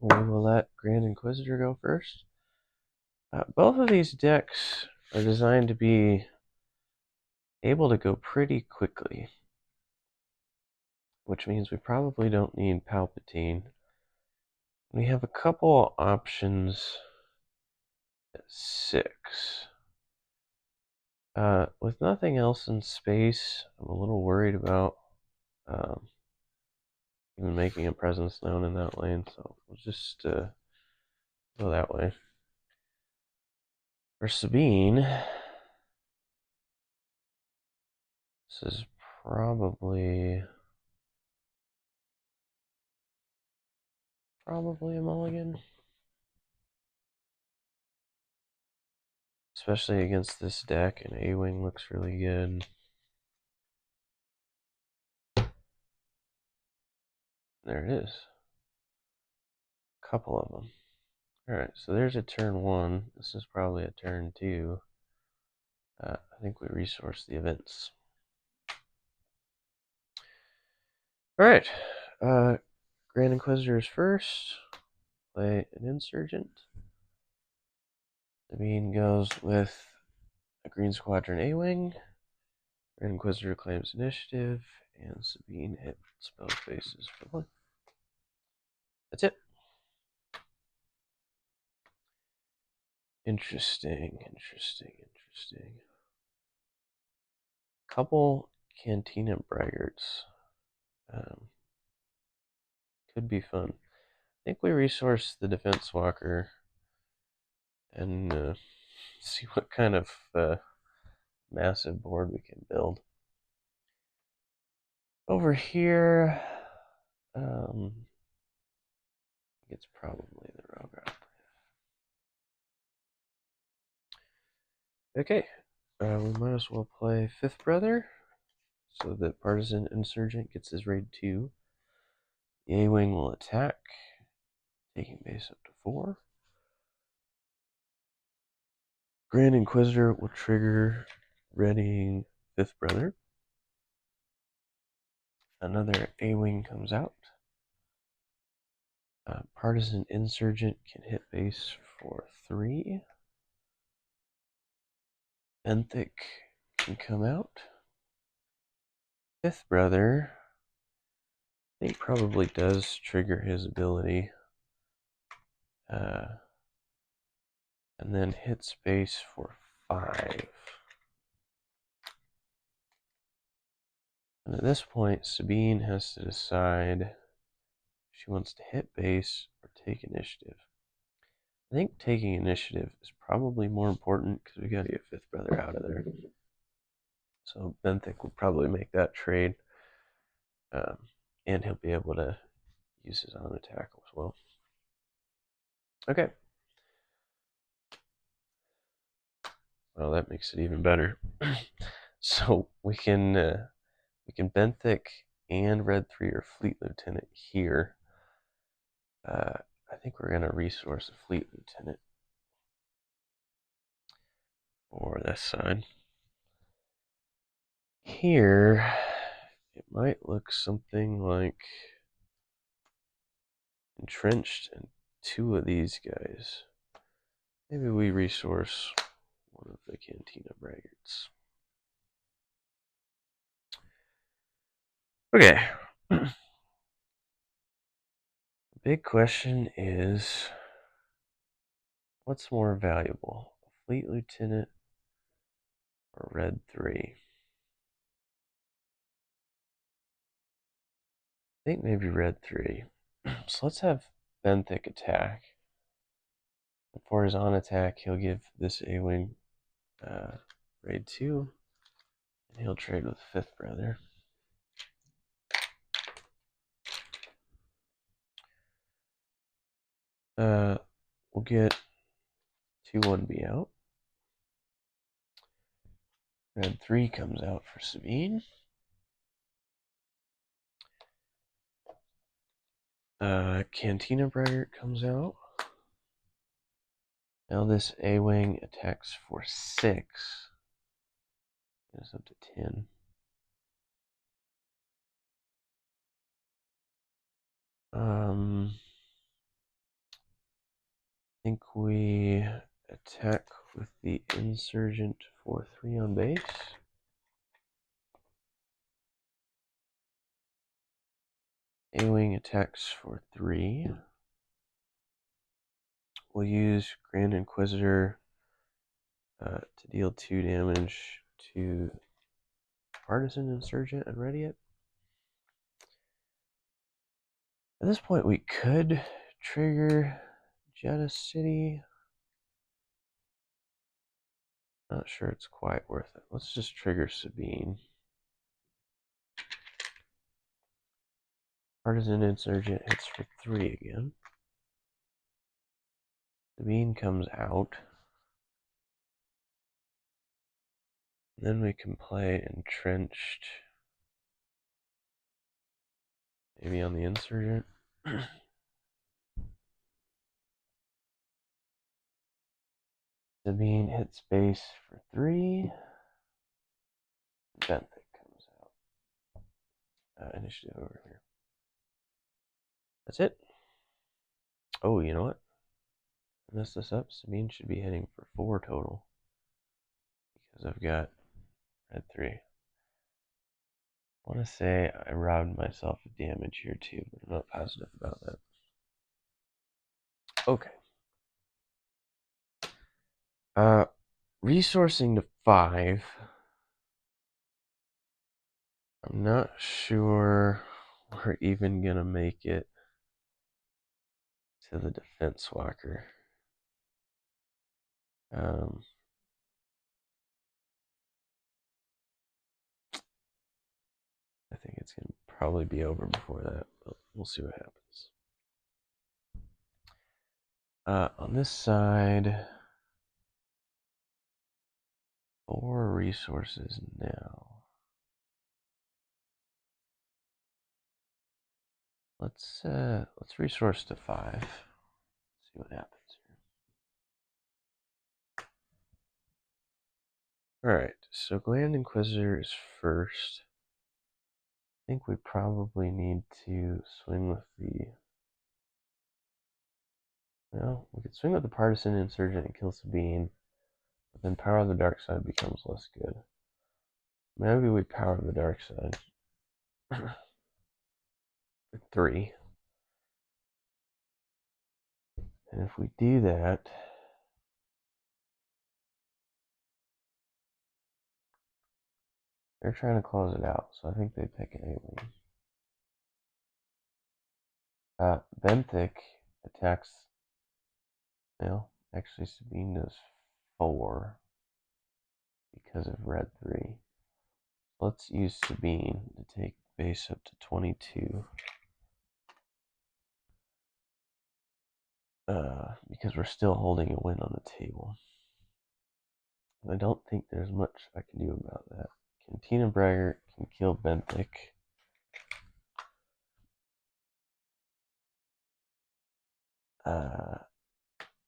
we will let Grand Inquisitor go first. Both of these decks are designed to be able to go pretty quickly, which means we probably don't need Palpatine. We have a couple options at 6. With nothing else in space, I'm a little worried about even making a presence known in that lane, so we'll just go that way. For Sabine, this is probably a mulligan. Especially against this deck, and A-Wing looks really good. There it is. A couple of them. Alright, so there's a turn 1. This is probably a turn 2. I think we resource the events. Alright, Grand Inquisitor is first. Play an Insurgent. Sabine goes with a Green Squadron A-Wing. Grand Inquisitor claims initiative, and Sabine hits both bases for 1. That's it. Interesting. Couple Cantina Braggarts. Could be fun. I think we resource the Defense Walker and see what kind of massive board we can build. Over here, it's probably the Rogue. Okay, we might as well play Fifth Brother, so that Partisan Insurgent gets his raid 2. The A-Wing will attack, taking base up to 4. Grand Inquisitor will trigger, readying Fifth Brother. Another A-Wing comes out. Partisan Insurgent can hit base for 3. Benthic can come out. Fifth Brother, I think, probably does trigger his ability. And then hits base for 5. And at this point, Sabine has to decide if she wants to hit base or take initiative. I think taking initiative is probably more important because we got to get Fifth Brother out of there. So Benthic will probably make that trade. And he'll be able to use his on attack as well. Okay. Well, that makes it even better. So we can Benthic and Red 3 or Fleet Lieutenant here. I think we're gonna resource a Fleet Lieutenant for this side. Here, it might look something like entrenched in 2 of these guys. Maybe we resource one of the Cantina Braggarts. Okay. The big question is, what's more valuable, a Fleet Lieutenant or Red 3? I think maybe Red 3. So let's have Benthic attack. For his on attack, he'll give this A-Wing raid 2, and he'll trade with Fifth Brother. We'll get 2-1B out. Red 3 comes out for Sabine. Cantina Braggart comes out. Now this A-Wing attacks for 6. It's up to 10. think we attack with the Insurgent for 3 on base. A-Wing attacks for 3. We'll use Grand Inquisitor to deal 2 damage to Partisan Insurgent and ready it. At this point, we could trigger Jeddah City. Not sure it's quite worth it. Let's just trigger Sabine. Partisan Insurgent hits for 3 again. Sabine comes out. Then we can play Entrenched. Maybe on the Insurgent. Sabine hits base for 3. Benthic comes out. Initiative over here. That's it. Oh, you know what? I messed this up. Sabine should be hitting for 4 total. Because I've got red 3. I want to say I robbed myself of damage here too, but I'm not positive about that. Okay. Resourcing to 5. I'm not sure we're even gonna make it to the defense walker. I think it's gonna probably be over before that, but we'll see what happens. On this side, 4 resources now. Let's resource to 5. See what happens here. Alright, so Grand Inquisitor is first. I think we probably need to swing with the... Well, we could swing with the Partisan Insurgent and kill Sabine, but then Power of the Dark Side becomes less good. Maybe we Power of the Dark Side. 3. And if we do that, they're trying to close it out, so I think they pick an A-Wing. Benthic attacks. Well, actually Sabine does 4 because of red 3. Let's use Sabine to take base up to 22. Because we're still holding a win on the table. And I don't think there's much I can do about that. Cantina Braggart can kill Benthic.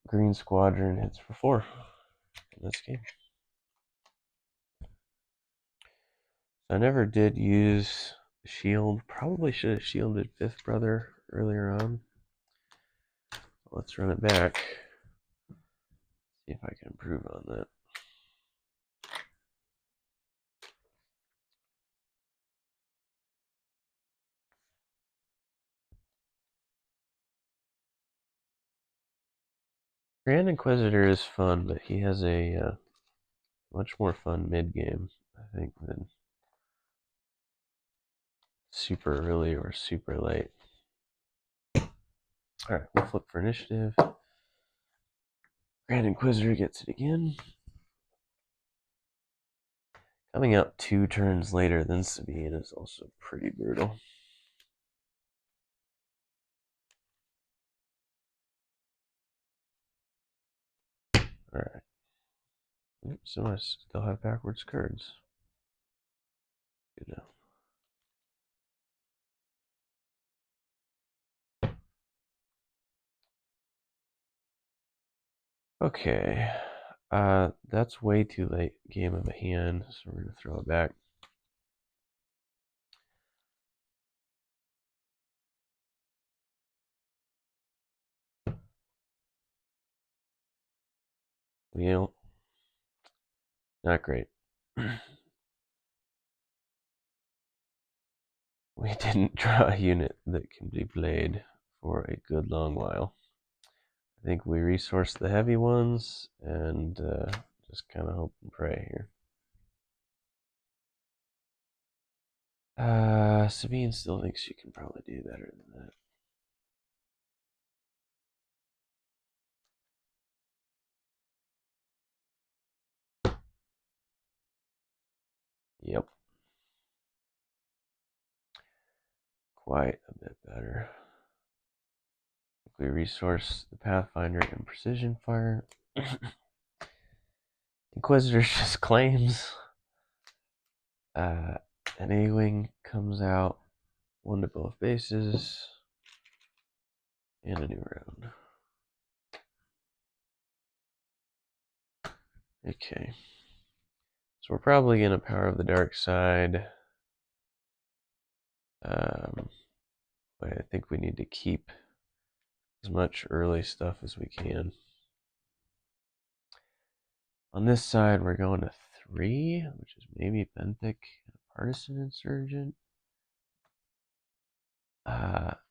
Green Squadron hits for 4 in this game. So I never did use shield. Probably should have shielded Fifth Brother earlier on. Let's run it back. See if I can improve on that. Grand Inquisitor is fun, but he has a much more fun mid-game, I think, than super early or super late. Alright, we'll flip for initiative. Grand Inquisitor gets it again. Coming out 2 turns later than Sabine is also pretty brutal. Alright. So I still have backwards cards. Good now. Okay. That's way too late. Game of a hand, so we're going to throw it back. You know, not great. We didn't draw a unit that can be played for a good long while. I think we resource the heavy ones and just kind of hope and pray here. Sabine still thinks she can probably do better than that. Yep. Quite a bit better. We resource the Pathfinder and Precision Fire. Inquisitor just claims. An A-Wing comes out, 1 to both bases, and a new round. Okay. So we're probably going to Power of the Dark Side. But I think we need to keep as much early stuff as we can. On this side, we're going to 3, which is maybe Benthic and a Partisan Insurgent.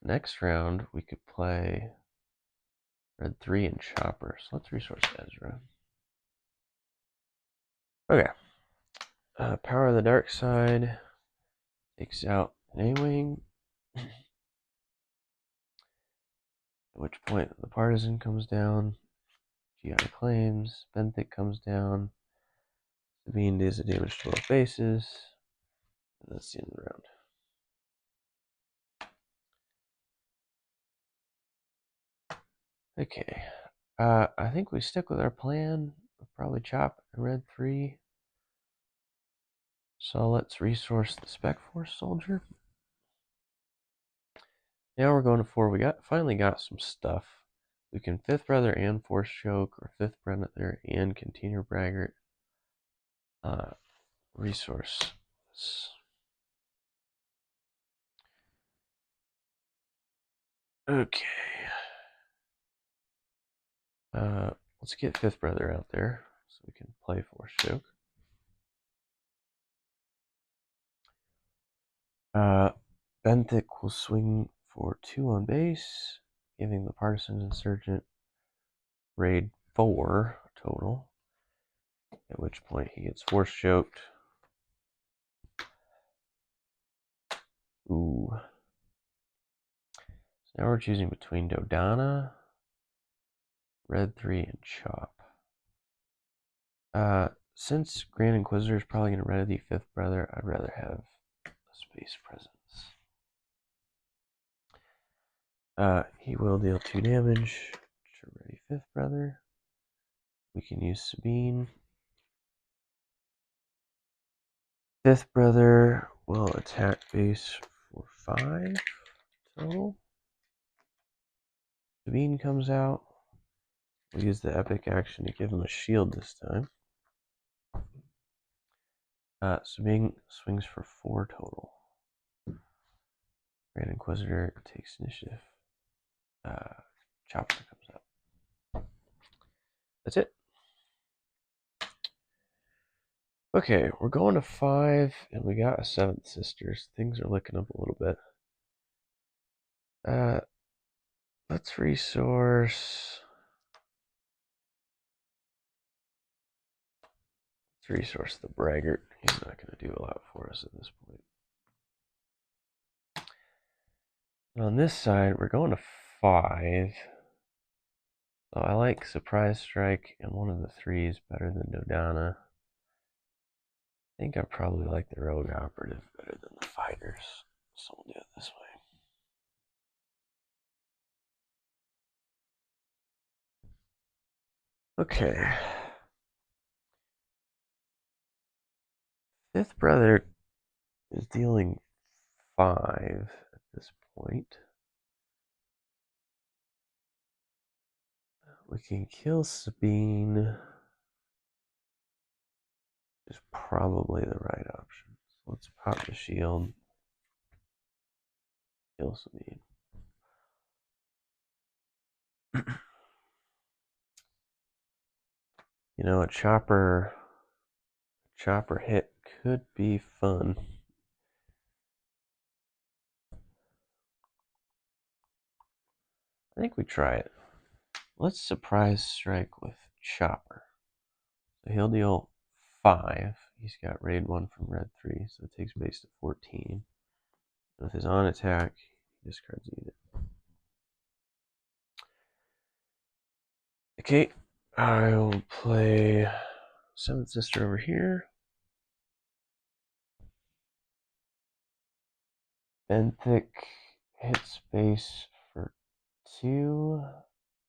Next round, we could play Red 3 and Chopper. So let's resource Ezra. Okay. Power of the Dark Side takes out an A-Wing. At which point the Partisan comes down. GI claims. Benthic comes down. Sabine deals the damage to both bases. And that's the end of the round. Okay. I think we stick with our plan. We'll probably chop and Red 3. So let's resource the Spec Force Soldier. Now we're going to 4. We finally got some stuff. We can 5th Brother and Force Choke, or 5th Brother and Container Braggart. Resource. Okay. Let's get 5th Brother out there so we can play Force Choke. Benthic will swing for 2 on base, giving the Partisan Insurgent raid 4 total, at which point he gets Force Choked. Ooh. So now we're choosing between Dodonna, Red 3, and Chop. Since Grand Inquisitor is probably going to ready 5th Brother, I'd rather have a space presence. He will deal 2 damage to ready 5th Brother. We can use Sabine. 5th Brother will attack base for 5 total. Sabine comes out. We'll use the epic action to give him a shield this time. Sabine swings for 4 total. Grand Inquisitor takes initiative. Chopper comes out. That's it. Okay, we're going to 5, and we got a 7th Sisters. Things are looking up a little bit. Let's resource. Let's resource the Braggart. He's not going to do a lot for us at this point. And on this side, we're going to 5. So I like Surprise Strike and one of the 3s better than Dodonna. I think I probably like the Rogue Operative better than the Fighters. So we'll do it this way. Okay. 5th Brother is dealing 5 at this point. We can kill Sabine. Is probably the right option. So let's pop the shield. Kill Sabine. You know, a chopper hit could be fun. I think we try it. Let's surprise strike with chopper. So he'll deal 5. He's got raid 1 from red 3, so it takes base to 14. With his on attack, he discards a unit. Okay, I will play Seventh Sister over here. Benthic hits base for 2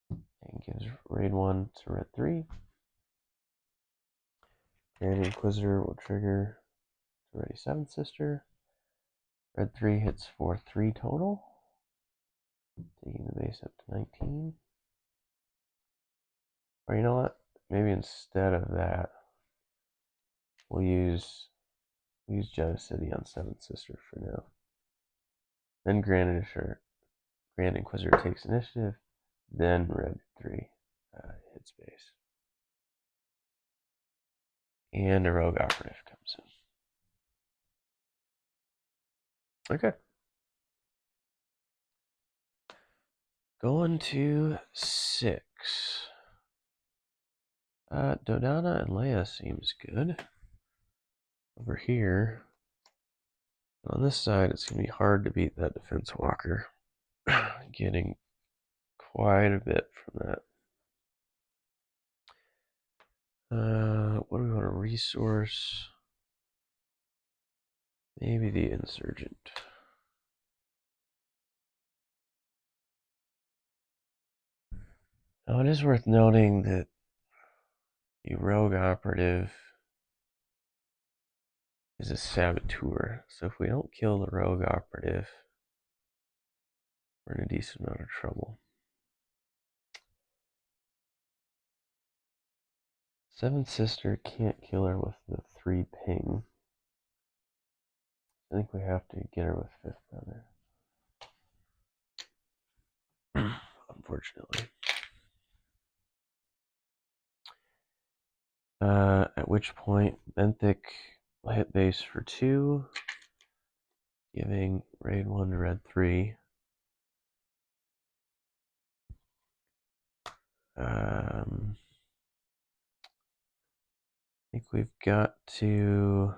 and gives raid 1 to red 3. Grand Inquisitor will trigger to ready Seventh Sister. Red 3 hits for 3 total, taking the base up to 19. Or you know what? Maybe instead of that, we'll use Geocity on Seventh Sister for now. Then Grand Inquisitor takes initiative. Then red 3 hits base. And a rogue operative comes in. Okay. Going to 6. Dodana and Leia seems good. Over here, on this side, it's going to be hard to beat that defense walker. Getting quite a bit from that. What do we want to resource? Maybe the insurgent. Now, it is worth noting that the rogue operative is a saboteur. So if we don't kill the rogue operative, we're in a decent amount of trouble. Seventh Sister can't kill her with the 3 ping. I think we have to get her with Fifth Brother. Unfortunately. At which point, Benthic will hit base for 2, giving raid 1 to red 3. I think we've got to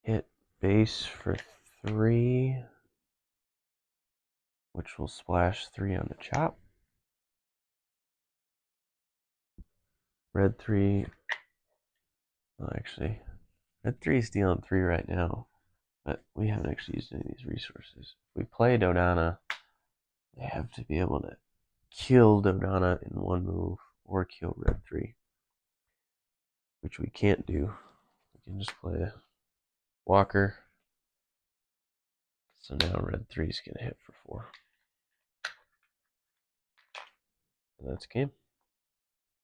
hit base for 3, which will splash 3 on the chop. Red 3, well, actually, red 3 is dealing 3 right now, but we haven't actually used any of these resources. If we play Dodana, they have to be able to kill Dodana in 1 move or kill red 3, which we can't do. We can just play a walker. So now red 3 is going to hit for 4. And that's game.